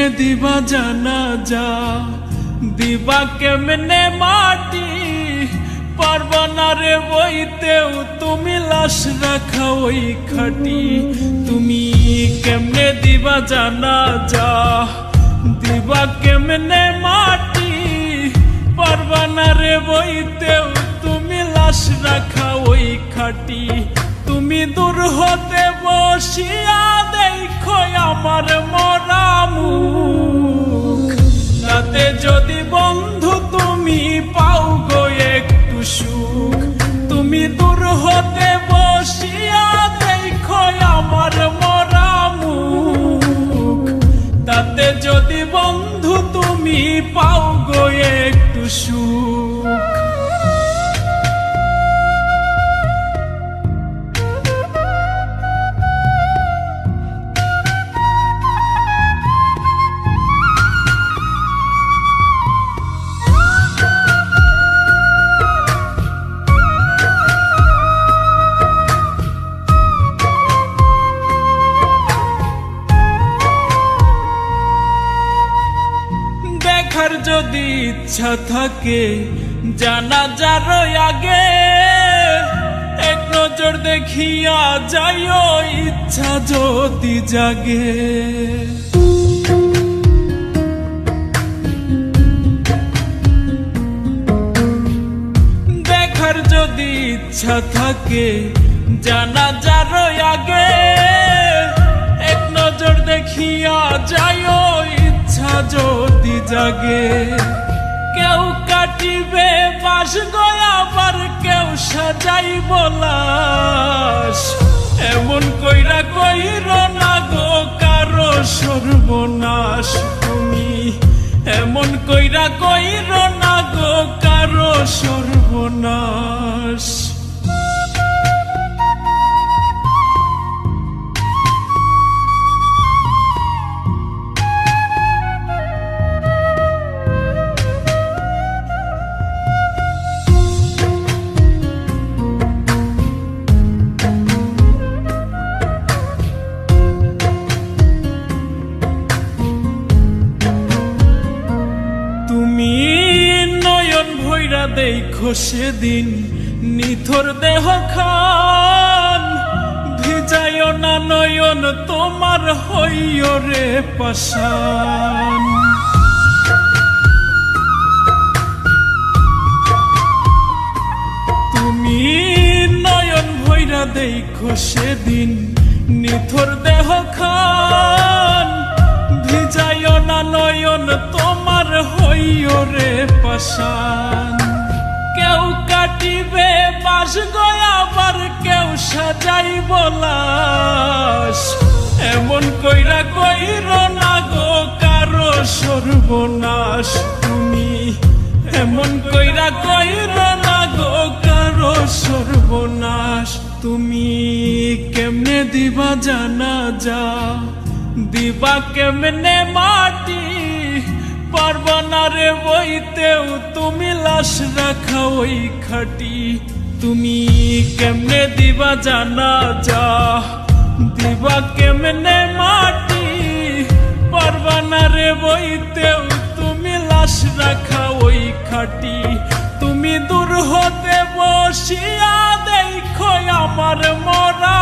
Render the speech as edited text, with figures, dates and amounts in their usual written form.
কেমনে দিবা জানাজা, দিবা কেমনে মাটি, পারবা না রে বইতেও তুমি লাশ রাখা ওই খাটি। তুমি কেমনে দিবা জানাজা, দিবা কেমনে মাটি, পারবা না রে বইতেও তুমি লাশ রাখা ওই খাটি। তুমি দূর হতে বসিয়া দেখো আমার মরা মুখ, তাতে যদি বন্ধু তুমি পাও গো একটু সুখ। তুমি দূর হতে বসিয়া দেখো আমার মরা মুখ, তাতে যদি বন্ধু তুমি পাও গো একটু সুখ। দেখার যদি ইচ্ছা থাকে জানাজার আগে, এক নজর দেখিয়া যাইও ইচ্ছা যদি জাগে। দেখার যদি ইচ্ছা থাকে জানাজার আগে, এক নজর দেখিয়া যাইও ইচ্ছা যদি জাগে। কেউ কাটিবে বাস গয়া, আবার কেউ সাজাইব লাশ, এমন কইরা কইর না গো কারো সর্বনাশ। তুমি এমন কইরা কইর না গো কারো সর্বনাশ। তুমি নয়ন ভৈরা দেখো সেদিন নিথর দেহ খান, ভিজাইও না নয়ন তোমার হইও রে পাষাণ। তুমি নয়ন ভৈরা দেখো সেদিন নিথর দেহ খান, ভিজাইও না নয়ন তোমার হইও রে পাষাণ। কেউ কাটিবে বাস গয়া, আবার কেউ সাজাইব লাশ, এমন কইরা কইর না গো কারো সর্বনাশ। তুমি এমন কইরা কইর না গো কারো সর্বনাশ। তুমি কেমনে দিবা জানাজা, দিবা কেমনে মাটি, পারবা না রে বইতেও তুমি লাশ রাখা ওই খাটি। তুমি কেমনে দিবা জানাজা, দিবা কেমনে মাটি, পারবা না রে বইতেও তুমি লাশ রাখা ওই খাটি। তুমি দূর হতে বসিয়া দেখো আমার মরা